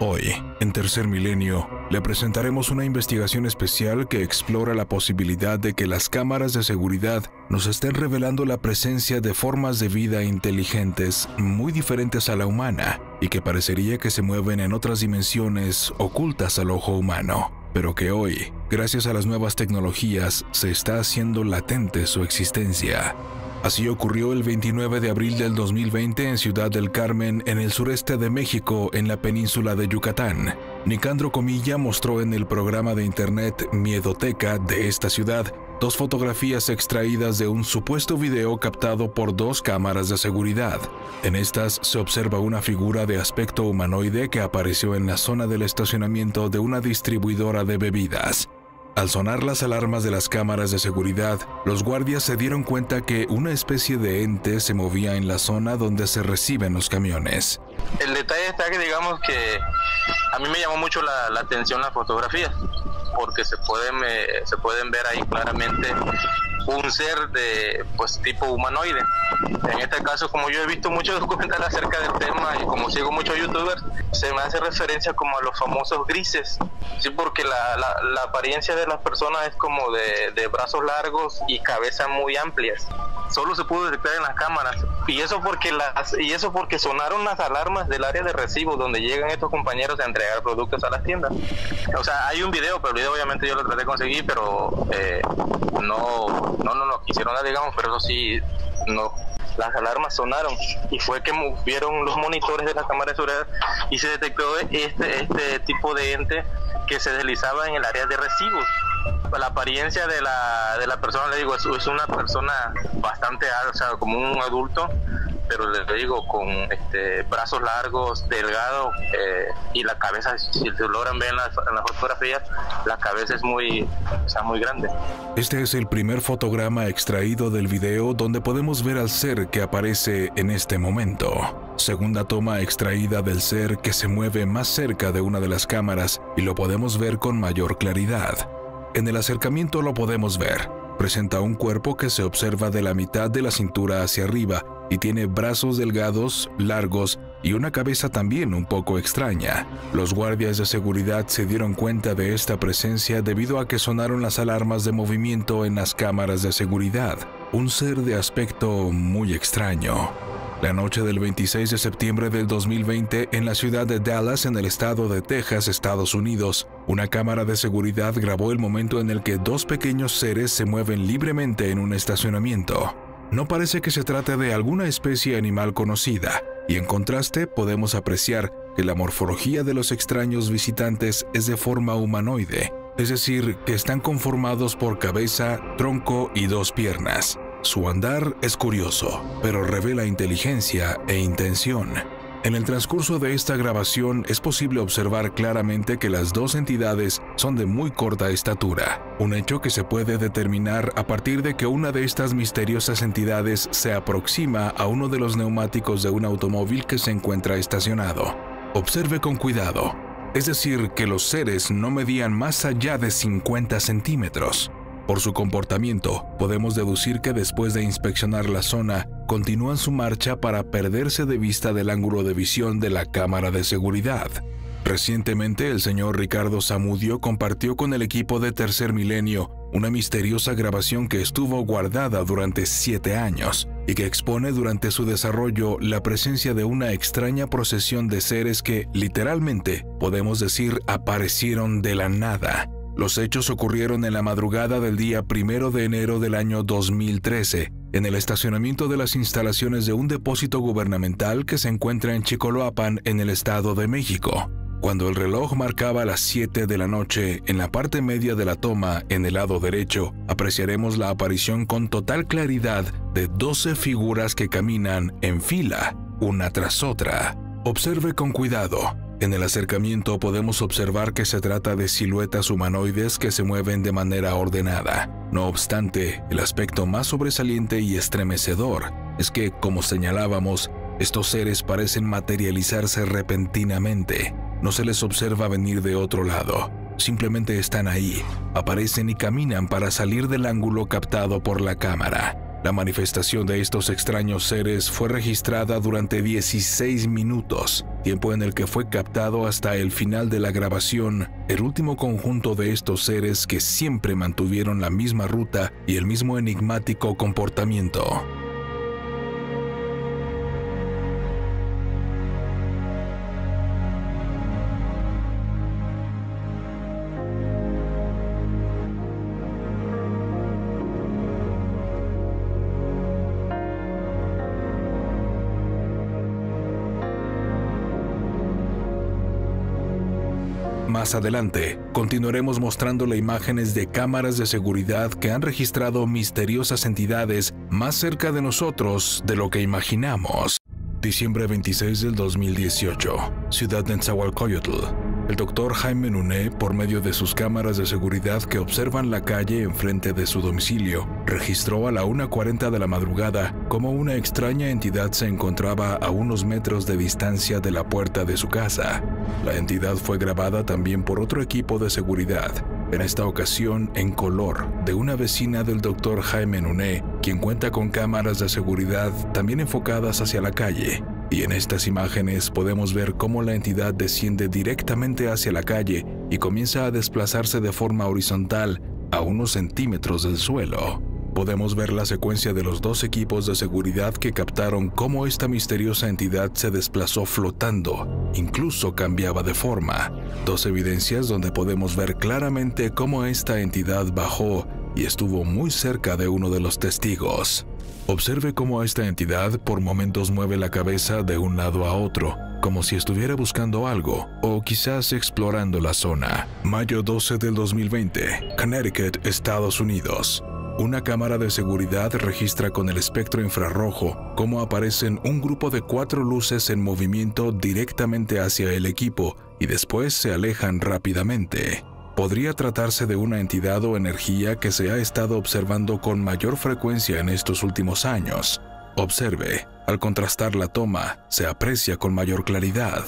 Hoy, en Tercer Milenio, le presentaremos una investigación especial que explora la posibilidad de que las cámaras de seguridad nos estén revelando la presencia de formas de vida inteligentes muy diferentes a la humana y que parecería que se mueven en otras dimensiones ocultas al ojo humano, pero que hoy, gracias a las nuevas tecnologías, se está haciendo latente su existencia. Así ocurrió el 29 de abril del 2020 en Ciudad del Carmen, en el sureste de México, en la península de Yucatán. Nicandro Comilla mostró en el programa de internet Miedoteca de esta ciudad dos fotografías extraídas de un supuesto video captado por dos cámaras de seguridad. En estas se observa una figura de aspecto humanoide que apareció en la zona del estacionamiento de una distribuidora de bebidas. Al sonar las alarmas de las cámaras de seguridad, los guardias se dieron cuenta que una especie de ente se movía en la zona donde se reciben los camiones. El detalle está que digamos que a mí me llamó mucho la atención las fotografías, porque se pueden ver ahí claramente un ser de tipo humanoide. En este caso, como yo he visto muchos documentales acerca del tema y como sigo muchos youtubers, se me hace referencia como a los famosos grises, sí, porque la apariencia de las personas es como de brazos largos y cabezas muy amplias. Solo se pudo detectar en las cámaras, y eso porque sonaron las alarmas del área de recibo donde llegan estos compañeros a entregar productos a las tiendas. O sea, hay un video, pero el video obviamente yo lo traté de conseguir, pero no lo quisieron dar, digamos, pero eso sí, no. Las alarmas sonaron y fue que vieron los monitores de las cámaras de seguridad y se detectó este tipo de ente que se deslizaba en el área de recibos. La apariencia de la persona, le digo, es una persona bastante alta, o sea, como un adulto, pero le digo, con brazos largos, delgado, y la cabeza, si se logran ver en las fotografías, la cabeza es muy grande. Este es el primer fotograma extraído del video donde podemos ver al ser que aparece en este momento. Segunda toma extraída del ser que se mueve más cerca de una de las cámaras y lo podemos ver con mayor claridad. En el acercamiento lo podemos ver. Presenta un cuerpo que se observa de la mitad de la cintura hacia arriba y tiene brazos delgados, largos y una cabeza también un poco extraña. Los guardias de seguridad se dieron cuenta de esta presencia debido a que sonaron las alarmas de movimiento en las cámaras de seguridad. Un ser de aspecto muy extraño. La noche del 26 de septiembre del 2020, en la ciudad de Dallas, en el estado de Texas, Estados Unidos, una cámara de seguridad grabó el momento en el que dos pequeños seres se mueven libremente en un estacionamiento. No parece que se trate de alguna especie animal conocida, y en contraste podemos apreciar que la morfología de los extraños visitantes es de forma humanoide, es decir, que están conformados por cabeza, tronco y dos piernas. Su andar es curioso, pero revela inteligencia e intención. En el transcurso de esta grabación es posible observar claramente que las dos entidades son de muy corta estatura, un hecho que se puede determinar a partir de que una de estas misteriosas entidades se aproxima a uno de los neumáticos de un automóvil que se encuentra estacionado. Observe con cuidado, es decir, que los seres no medían más allá de 50 centímetros. Por su comportamiento, podemos deducir que después de inspeccionar la zona, continúan su marcha para perderse de vista del ángulo de visión de la cámara de seguridad. Recientemente, el señor Ricardo Zamudio compartió con el equipo de Tercer Milenio una misteriosa grabación que estuvo guardada durante 7 años y que expone durante su desarrollo la presencia de una extraña procesión de seres que, literalmente, podemos decir, aparecieron de la nada. Los hechos ocurrieron en la madrugada del día 1 de enero del año 2013, en el estacionamiento de las instalaciones de un depósito gubernamental que se encuentra en Chicoloapan, en el Estado de México. Cuando el reloj marcaba las 7 de la noche, en la parte media de la toma, en el lado derecho, apreciaremos la aparición con total claridad de 12 figuras que caminan en fila, una tras otra. Observe con cuidado. En el acercamiento podemos observar que se trata de siluetas humanoides que se mueven de manera ordenada. No obstante, el aspecto más sobresaliente y estremecedor es que, como señalábamos, estos seres parecen materializarse repentinamente. No se les observa venir de otro lado. Simplemente están ahí, aparecen y caminan para salir del ángulo captado por la cámara. La manifestación de estos extraños seres fue registrada durante 16 minutos, tiempo en el que fue captado hasta el final de la grabación el último conjunto de estos seres que siempre mantuvieron la misma ruta y el mismo enigmático comportamiento. Más adelante, continuaremos mostrándole imágenes de cámaras de seguridad que han registrado misteriosas entidades más cerca de nosotros de lo que imaginamos. Diciembre 26 del 2018, ciudad de Nezahualcóyotl. El doctor Jaime Nuné, por medio de sus cámaras de seguridad que observan la calle enfrente de su domicilio, registró a la 1:40 de la madrugada cómo una extraña entidad se encontraba a unos metros de distancia de la puerta de su casa. La entidad fue grabada también por otro equipo de seguridad, en esta ocasión en color, de una vecina del doctor Jaime Nuné, quien cuenta con cámaras de seguridad también enfocadas hacia la calle. Y en estas imágenes podemos ver cómo la entidad desciende directamente hacia la calle y comienza a desplazarse de forma horizontal a unos centímetros del suelo. Podemos ver la secuencia de los dos equipos de seguridad que captaron cómo esta misteriosa entidad se desplazó flotando, incluso cambiaba de forma. Dos evidencias donde podemos ver claramente cómo esta entidad bajó y estuvo muy cerca de uno de los testigos. Observe cómo esta entidad por momentos mueve la cabeza de un lado a otro, como si estuviera buscando algo, o quizás explorando la zona. Mayo 12 del 2020, Connecticut, Estados Unidos. Una cámara de seguridad registra con el espectro infrarrojo cómo aparecen un grupo de 4 luces en movimiento directamente hacia el equipo y después se alejan rápidamente. Podría tratarse de una entidad o energía que se ha estado observando con mayor frecuencia en estos últimos años. Observe, al contrastar la toma, se aprecia con mayor claridad.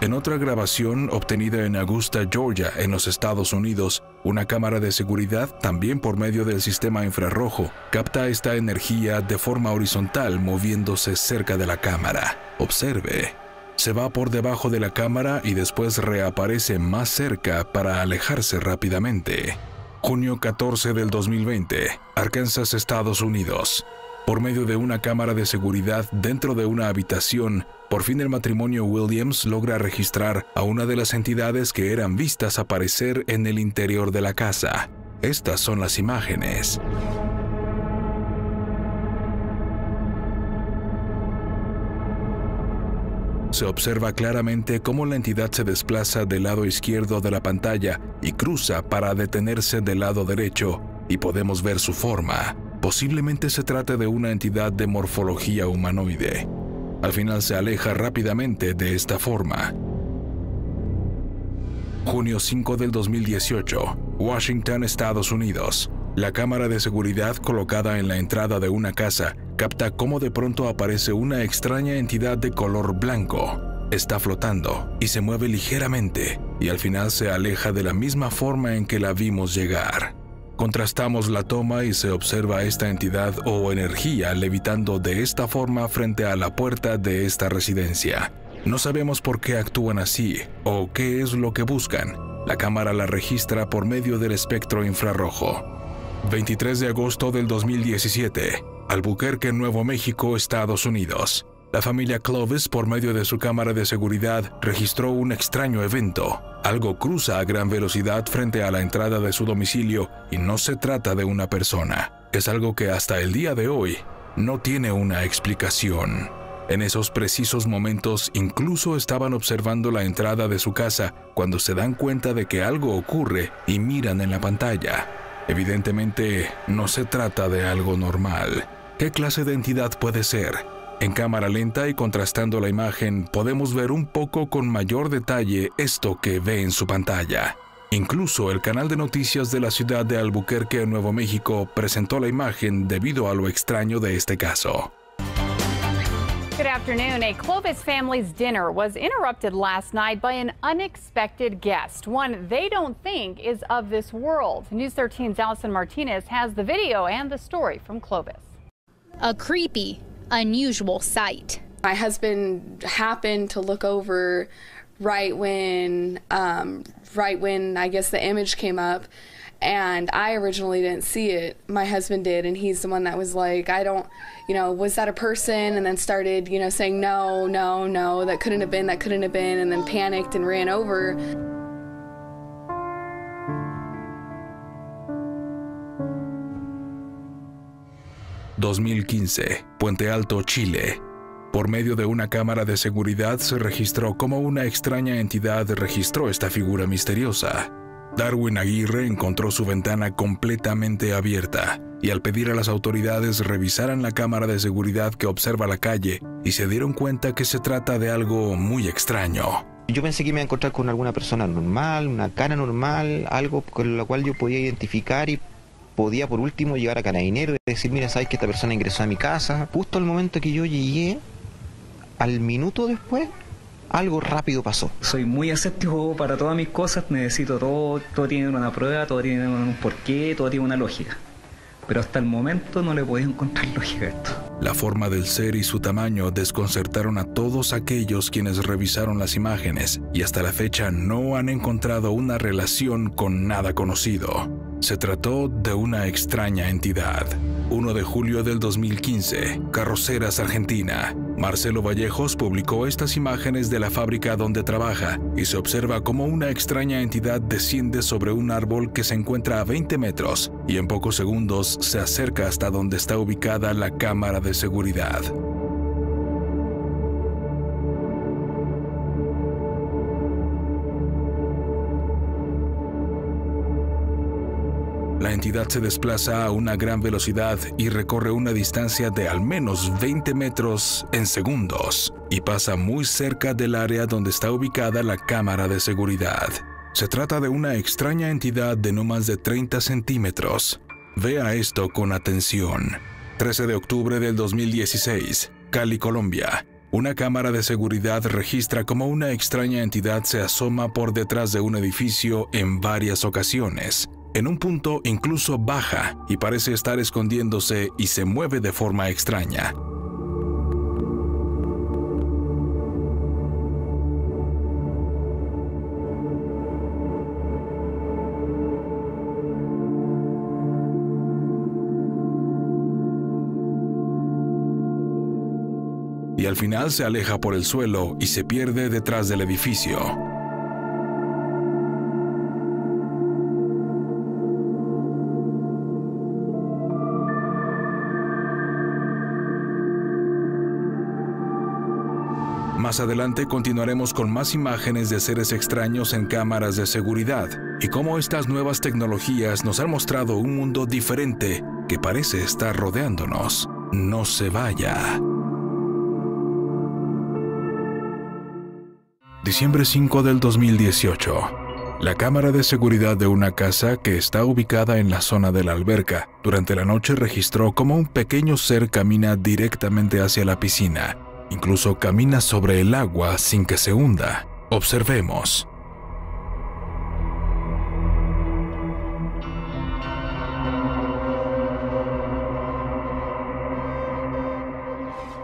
En otra grabación obtenida en Augusta, Georgia, en los Estados Unidos, una cámara de seguridad, también por medio del sistema infrarrojo, capta esta energía de forma horizontal moviéndose cerca de la cámara. Observe. Se va por debajo de la cámara y después reaparece más cerca para alejarse rápidamente. Junio 14 del 2020, Arkansas, Estados Unidos. Por medio de una cámara de seguridad dentro de una habitación, por fin el matrimonio Williams logra registrar a una de las entidades que eran vistas aparecer en el interior de la casa. Estas son las imágenes. Se observa claramente cómo la entidad se desplaza del lado izquierdo de la pantalla y cruza para detenerse del lado derecho, y podemos ver su forma. Posiblemente se trate de una entidad de morfología humanoide. Al final se aleja rápidamente de esta forma. Junio 5 del 2018, Washington, Estados Unidos. La cámara de seguridad colocada en la entrada de una casa capta cómo de pronto aparece una extraña entidad de color blanco. Está flotando y se mueve ligeramente, y al final se aleja de la misma forma en que la vimos llegar. Contrastamos la toma y se observa esta entidad o energía levitando de esta forma frente a la puerta de esta residencia. No sabemos por qué actúan así o qué es lo que buscan. La cámara la registra por medio del espectro infrarrojo. 23 de agosto del 2017, Albuquerque, Nuevo México, Estados Unidos. La familia Clovis, por medio de su cámara de seguridad, registró un extraño evento. Algo cruza a gran velocidad frente a la entrada de su domicilio y no se trata de una persona. Es algo que hasta el día de hoy no tiene una explicación. En esos precisos momentos incluso estaban observando la entrada de su casa cuando se dan cuenta de que algo ocurre y miran en la pantalla. Evidentemente, no se trata de algo normal. ¿Qué clase de entidad puede ser? En cámara lenta y contrastando la imagen, podemos ver un poco con mayor detalle esto que ve en su pantalla. Incluso el canal de noticias de la ciudad de Albuquerque, Nuevo México, presentó la imagen debido a lo extraño de este caso. Good afternoon. A Clovis family's dinner was interrupted last night by an unexpected guest, one they don't think is of this world. News 13's Allison Martinez has the video and the story from Clovis. a creepy, unusual sight. My husband happened to look over right when I guess the image came up, and I originally didn't see it. My husband did, and he's the one that was like, I don't, was that a person? And then started, saying, no, that couldn't have been, and then panicked and ran over. ...2015, Puente Alto, Chile. Por medio de una cámara de seguridad se registró cómo una extraña entidad registró esta figura misteriosa. Darwin Aguirre encontró su ventana completamente abierta y al pedir a las autoridades revisaran la cámara de seguridad que observa la calle y se dieron cuenta que se trata de algo muy extraño. Yo pensé que me iba a encontrar con alguna persona normal, una cara normal, algo con lo cual yo podía identificar y podía por último llegar a Carabineros y decir, mira, sabes que esta persona ingresó a mi casa. Justo al momento que yo llegué, al minuto después, algo rápido pasó. Soy muy escéptico para todas mis cosas, necesito todo tiene una prueba, todo tiene un porqué, todo tiene una lógica. Pero hasta el momento no le he podido encontrar lógica a esto. La forma del ser y su tamaño desconcertaron a todos aquellos quienes revisaron las imágenes y hasta la fecha no han encontrado una relación con nada conocido. Se trató de una extraña entidad. 1 de julio del 2015, Carroceras, Argentina. Marcelo Vallejos publicó estas imágenes de la fábrica donde trabaja y se observa cómo una extraña entidad desciende sobre un árbol que se encuentra a 20 metros y en pocos segundos se acerca hasta donde está ubicada la cámara de seguridad. La entidad se desplaza a una gran velocidad y recorre una distancia de al menos 20 metros en segundos y pasa muy cerca del área donde está ubicada la cámara de seguridad. Se trata de una extraña entidad de no más de 30 centímetros. Vea esto con atención. 13 de octubre del 2016, Cali, Colombia. Una cámara de seguridad registra cómo una extraña entidad se asoma por detrás de un edificio en varias ocasiones. En un punto incluso baja y parece estar escondiéndose y se mueve de forma extraña. Y al final se aleja por el suelo y se pierde detrás del edificio. Más adelante continuaremos con más imágenes de seres extraños en cámaras de seguridad y cómo estas nuevas tecnologías nos han mostrado un mundo diferente que parece estar rodeándonos. No se vaya. Diciembre 5 del 2018. La cámara de seguridad de una casa que está ubicada en la zona de la alberca durante la noche registró cómo un pequeño ser camina directamente hacia la piscina. Incluso camina sobre el agua sin que se hunda. Observemos.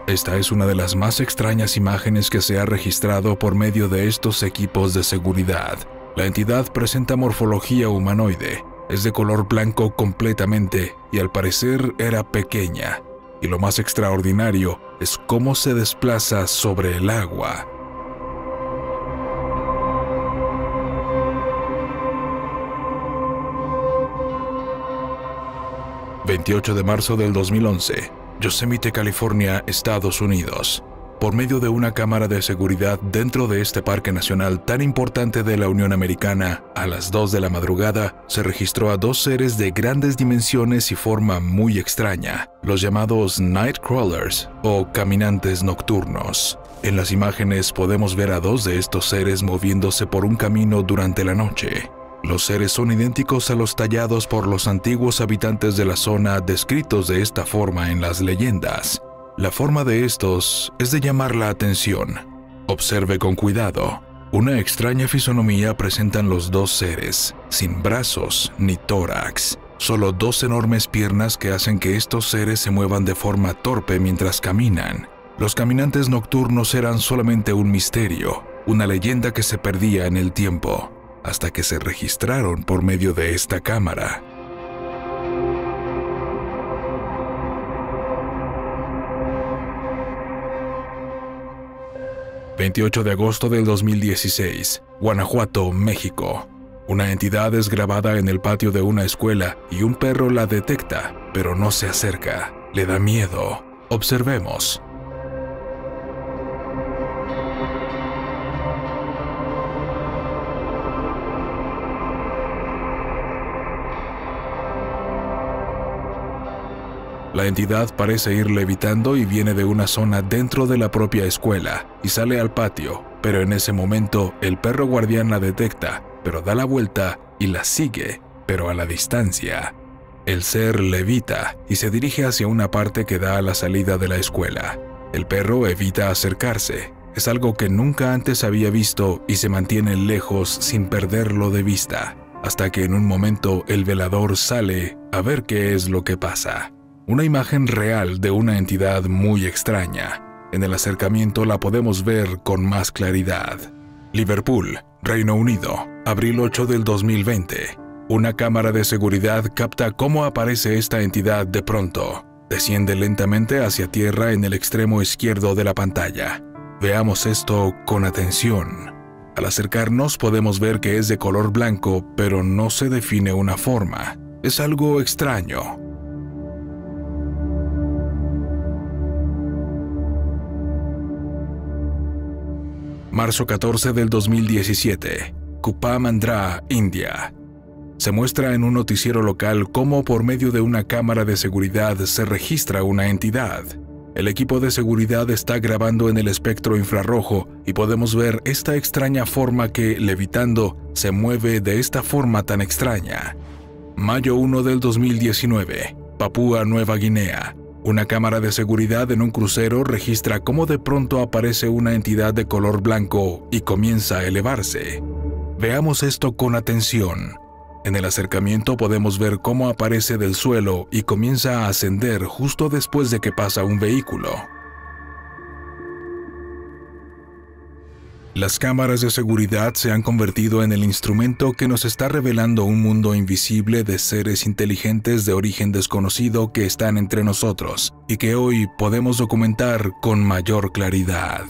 Esta es una de las más extrañas imágenes que se ha registrado por medio de estos equipos de seguridad. La entidad presenta morfología humanoide, es de color blanco completamente y al parecer era pequeña. Y lo más extraordinario es cómo se desplaza sobre el agua. ...28 de marzo del 2011... Yosemite, California, Estados Unidos. Por medio de una cámara de seguridad dentro de este parque nacional tan importante de la Unión Americana, a las 2 de la madrugada, se registró a 2 seres de grandes dimensiones y forma muy extraña, los llamados Nightcrawlers o caminantes nocturnos. En las imágenes podemos ver a 2 de estos seres moviéndose por un camino durante la noche. Los seres son idénticos a los tallados por los antiguos habitantes de la zona descritos de esta forma en las leyendas. La forma de estos es de llamar la atención. Observe con cuidado. Una extraña fisonomía presentan los 2 seres, sin brazos ni tórax. solo 2 enormes piernas que hacen que estos seres se muevan de forma torpe mientras caminan. Los caminantes nocturnos eran solamente un misterio, una leyenda que se perdía en el tiempo, hasta que se registraron por medio de esta cámara. ...28 de agosto del 2016... Guanajuato, México. Una entidad es grabada en el patio de una escuela y un perro la detecta, pero no se acerca. Le da miedo. Observemos. La entidad parece ir levitando y viene de una zona dentro de la propia escuela y sale al patio, pero en ese momento el perro guardián la detecta, pero da la vuelta y la sigue, pero a la distancia. El ser levita y se dirige hacia una parte que da a la salida de la escuela. El perro evita acercarse. Es algo que nunca antes había visto y se mantiene lejos sin perderlo de vista, hasta que en un momento el velador sale a ver qué es lo que pasa. Una imagen real de una entidad muy extraña. En el acercamiento la podemos ver con más claridad. Liverpool, Reino Unido, abril 8 del 2020. Una cámara de seguridad capta cómo aparece esta entidad de pronto. Desciende lentamente hacia tierra en el extremo izquierdo de la pantalla. Veamos esto con atención. Al acercarnos podemos ver que es de color blanco, pero no se define una forma. Es algo extraño. Marzo 14 del 2017, Kupamandra, India. Se muestra en un noticiero local cómo por medio de una cámara de seguridad se registra una entidad. El equipo de seguridad está grabando en el espectro infrarrojo y podemos ver esta extraña forma que, levitando, se mueve de esta forma tan extraña. Mayo 1 del 2019, Papúa Nueva Guinea. Una cámara de seguridad en un crucero registra cómo de pronto aparece una entidad de color blanco y comienza a elevarse. Veamos esto con atención. En el acercamiento podemos ver cómo aparece del suelo y comienza a ascender justo después de que pasa un vehículo. Las cámaras de seguridad se han convertido en el instrumento que nos está revelando un mundo invisible de seres inteligentes de origen desconocido que están entre nosotros y que hoy podemos documentar con mayor claridad.